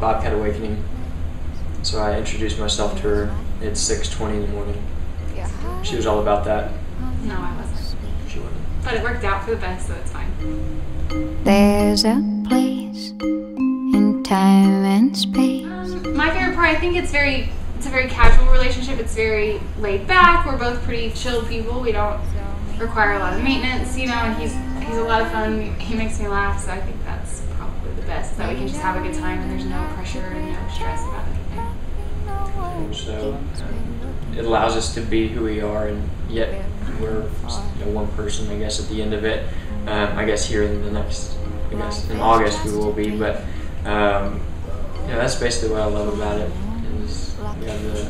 Bobcat Awakening. So I introduced myself to her at 6:20 in the morning. She was all about that. No, I wasn't. She wasn't. But it worked out for the best, so it's fine. There's a place in time and space. My favorite part, I think it's a very casual relationship. It's very laid back. We're both pretty chilled people. We don't require a lot of maintenance, you know, and he's a lot of fun. He makes me laugh, so I think that's probably the best, that we can just have a good time and there's no pressure and no stress about anything. And so it allows us to be who we are, and yet we're one person, I guess, at the end of it. I guess here in the next, I guess in August we will be, but that's basically what I love about it, is we have the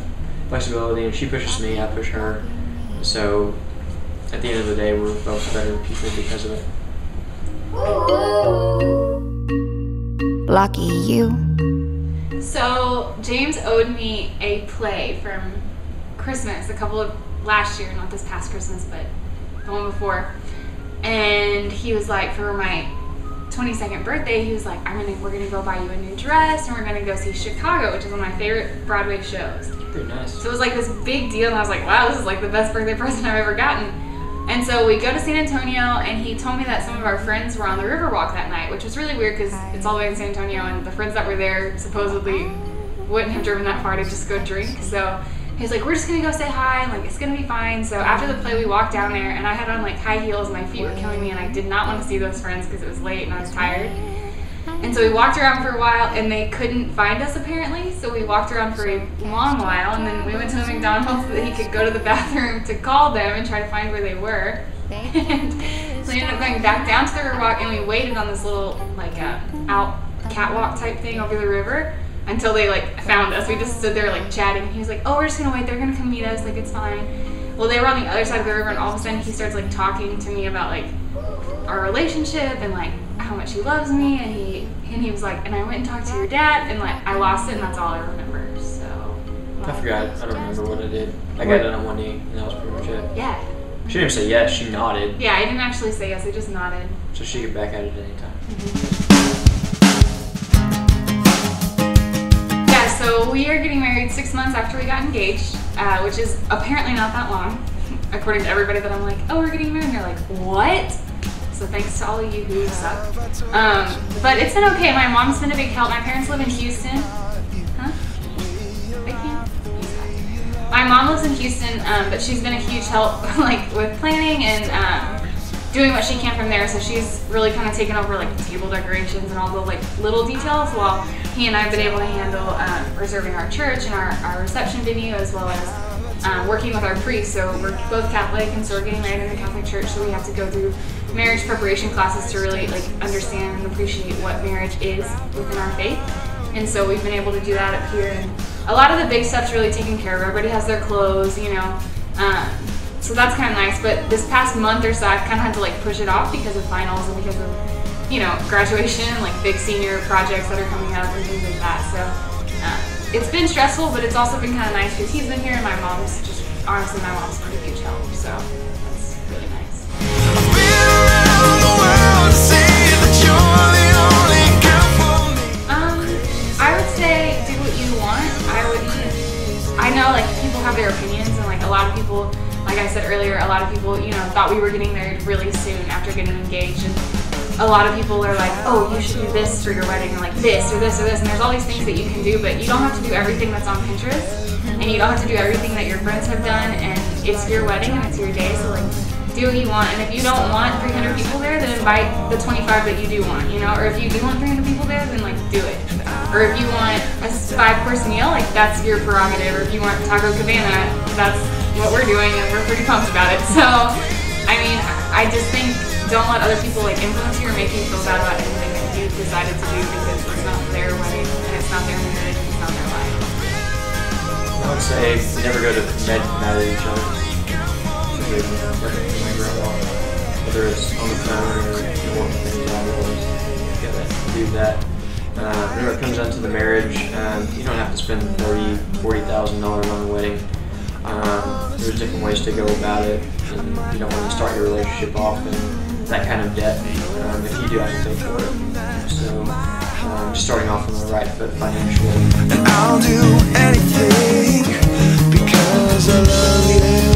flexibility, and she pushes me, I push her. So at the end of the day, we're both better people because of it. Lucky you. So James owed me a play from Christmas, last year, not this past Christmas, but the one before. And he was like, for my 22nd birthday, he was like, we're gonna go buy you a new dress, and we're gonna go see Chicago, which is one of my favorite Broadway shows. Pretty nice. So it was like this big deal, and I was like, wow, this is like the best birthday present I've ever gotten. And so we go to San Antonio, and he told me that some of our friends were on the Riverwalk that night, which was really weird because it's all the way in San Antonio, and the friends that were there supposedly wouldn't have driven that far to just go drink. So he's like, we're just gonna go say hi, and like it's gonna be fine. So after the play, we walked down there, and I had on like high heels, my feet were killing me, and I did not want to see those friends because it was late and I was tired. And so we walked around for a while, and they couldn't find us apparently. So we walked around for a long while, and then we went to the McDonald's so that he could go to the bathroom to call them and try to find where they were. And so we ended up going back down to the Riverwalk, and we waited on this little like out catwalk type thing over the river until they like found us. We just stood there like chatting. He was like, oh, we're just gonna wait, they're gonna come meet us, like it's fine. Well, they were on the other side of the river, and all of a sudden he starts like talking to me about like our relationship and like how much he loves me, and he was like, and I went and talked to your dad, and like I lost it, and that's all I remember. So I forgot. I don't remember what I did. I got it on one knee, and that was pretty much it. yeah. She didn't say yes. She nodded. Yeah, I didn't actually say yes. I just nodded. So she could back at it at any time. Yeah. So we are getting married 6 months after we got engaged, which is apparently not that long, according to everybody that I'm like, oh, we're getting married, and they're like, what? So thanks to all of you who suck. But it's been okay. My mom's been a big help. My parents live in Houston. Huh? They can't? My mom lives in Houston, but she's been a huge help like with planning and doing what she can from there. So she's really kind of taken over like table decorations and all the like little details, while he and I have been able to handle reserving our church and our reception venue, as well as working with our priest. So we're both Catholic, and so we're getting married in the Catholic Church, so we have to go through marriage preparation classes to really like understand and appreciate what marriage is within our faith. And so we've been able to do that up here, and a lot of the big stuff's really taken care of. Everybody has their clothes, you know, so that's kind of nice. But this past month or so, I've kind of had to like push it off because of finals and because of, you know, graduation, like big senior projects that are coming up and things like that. So it's been stressful, but it's also been kind of nice because he's been here, and my mom's just, honestly, my mom's been a huge help. So that's really nice. I would say do what you want. I know like people have their opinions, and like a lot of people, like I said earlier, a lot of people, you know, thought we were getting married really soon after getting engaged, and a lot of people are like, oh, you should do this for your wedding, or like this or this or this, and there's all these things that you can do, but you don't have to do everything that's on Pinterest, and you don't have to do everything that your friends have done, and it's your wedding and it's your day, so like do what you want. And if you don't want 300 people there, then invite the 25 that you do want, you know, or if you do want 300 people there, then like do it. Or if you want a 5-course meal, like that's your prerogative. Or if you want Taco Cabana, that's what we're doing, and we're pretty pumped about it. So, I mean, I just think don't let other people like influence you or make you feel bad about anything that you decided to do, because it's not their wedding and it's not their marriage and it's not their life. I would say never go to bed mad at each other. Whether it's on the phone or working things out, always gotta do that. Whenever it comes down to the marriage, you don't have to spend $40,000 on a wedding. There's different ways to go about it, and you don't want to start your relationship off in that kind of debt. if you do have to pay for it. So just starting off on the right foot financially. And I'll do anything because I love you.